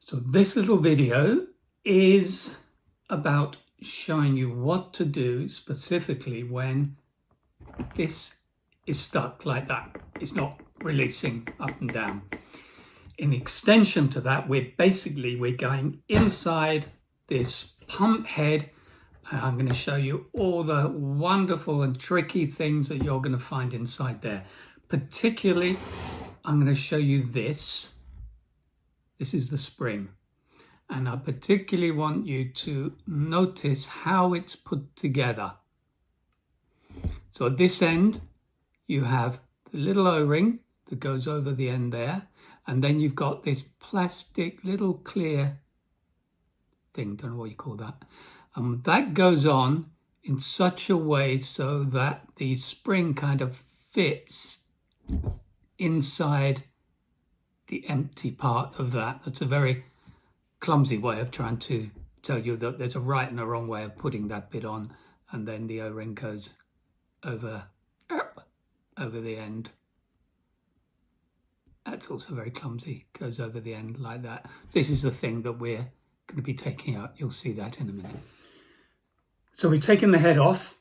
So this little video is about showing you what to do specifically when this is stuck like that. It's not releasing up and down. In extension to that, we're going inside this pump head. I'm going to show you all the wonderful and tricky things that you're going to find inside there. Particularly, I'm going to show you this. This is the spring. And I particularly want you to notice how it's put together. So at this end, you have the little O-ring that goes over the end there. And then you've got this plastic little clear thing, don't know what you call that. And that goes on in such a way so that the spring kind of fits inside the empty part of that. That's a very clumsy way of trying to tell you that there's a right and a wrong way of putting that bit on, and then the O-ring goes over the end. That's also very clumsy, goes over the end like that. This is the thing that we're going to be taking out. You'll see that in a minute. So we've taken the head off.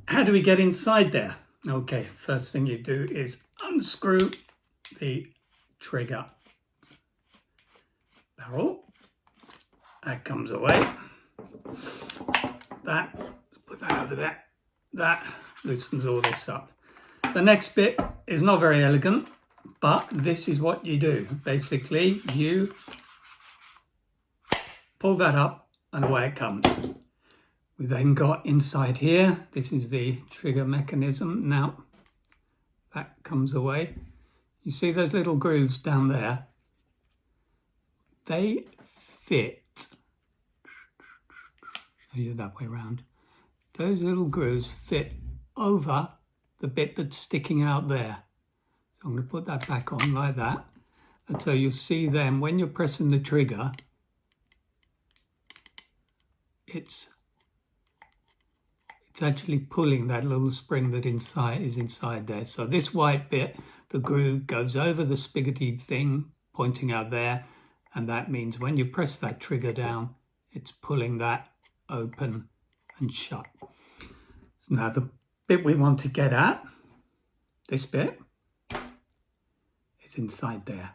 How do we get inside there? Okay, first thing you do is unscrew the trigger barrel. That comes away. Put that over there. That loosens all this up. The next bit is not very elegant, but this is what you do. Basically, you pull that up and away it comes. We then got inside here, this is the trigger mechanism. Now, that comes away. You see those little grooves down there? They fit. Show you that way around. Those little grooves fit over the bit that's sticking out there. So I'm going to put that back on like that. And so you'll see then when you're pressing the trigger, it's actually pulling that little spring that is inside there. So this white bit, the groove goes over the spigoty thing pointing out there, and that means when you press that trigger down, it's pulling that open and shut. So now the bit we want to get at, this bit, is inside there.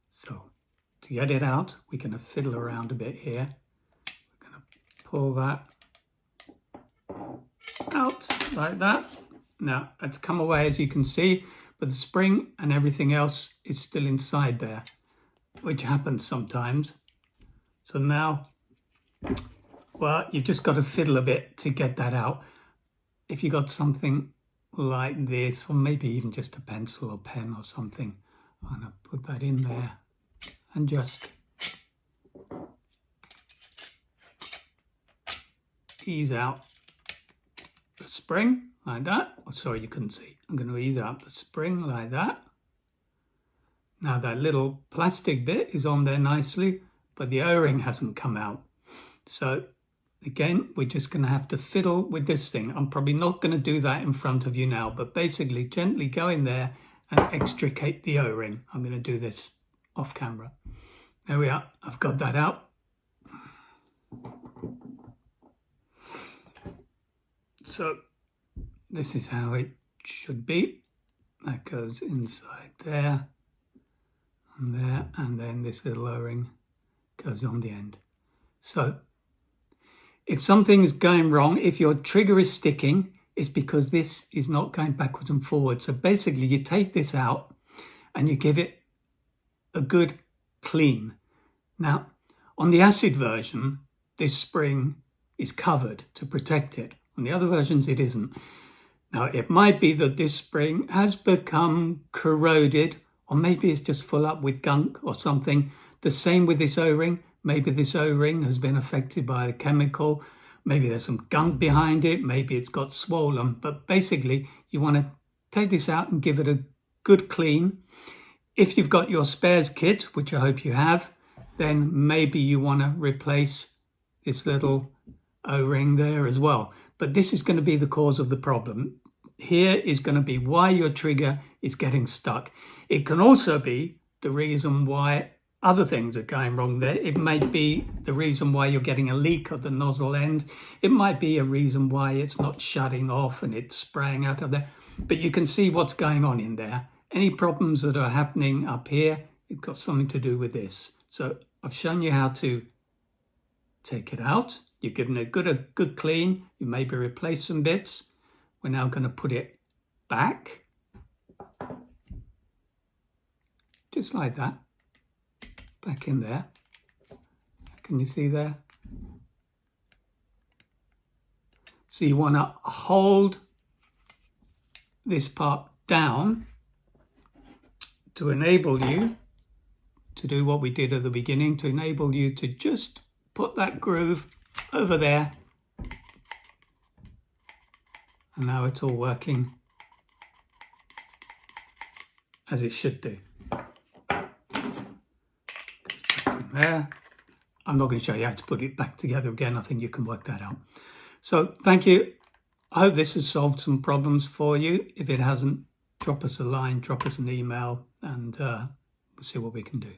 So to get it out, we're going to fiddle around a bit here. We're going to pull that out like that. Now it's come away, as you can see, but the spring and everything else is still inside there, which happens sometimes. So now, well, you've just got to fiddle a bit to get that out. If you got something like this, or maybe even just a pencil or pen or something, I'm going to put that in there and just ease out the spring like that. Oh, sorry, you couldn't see. I'm going to ease out the spring like that. Now that little plastic bit is on there nicely, but the O-ring hasn't come out. So again, we're just going to have to fiddle with this thing. I'm probably not going to do that in front of you now, but basically gently go in there and extricate the O-ring. I'm going to do this off camera. There we are. I've got that out. So this is how it should be. That goes inside there and there, and then this little O-ring goes on the end. So if something's going wrong, if your trigger is sticking, it's because this is not going backwards and forwards. So basically you take this out and you give it a good clean. Now, on the acid version, this spring is covered to protect it. On the other versions, it isn't. Now, it might be that this spring has become corroded, or maybe it's just full up with gunk or something. The same with this O-ring. Maybe this O-ring has been affected by a chemical. Maybe there's some gunk behind it. Maybe it's got swollen. But basically, you want to take this out and give it a good clean. If you've got your spares kit, which I hope you have, then maybe you want to replace this little O-ring there as well. But this is going to be the cause of the problem. Here is going to be why your trigger is getting stuck. It can also be the reason why other things are going wrong there. It might be the reason why you're getting a leak at the nozzle end. It might be a reason why it's not shutting off and it's spraying out of there. But you can see what's going on in there. Any problems that are happening up here, it's got something to do with this. So I've shown you how to take it out. You've given it a good clean. You maybe replace some bits. We're now going to put it back. Just like that. Back in there. Can you see there? So you want to hold this part down to enable you to do what we did at the beginning, to enable you to just put that groove over there. And now it's all working as it should do. There. I'm not going to show you how to put it back together again. I think you can work that out. So thank you. I hope this has solved some problems for you. If it hasn't, drop us a line, drop us an email, and we'll see what we can do.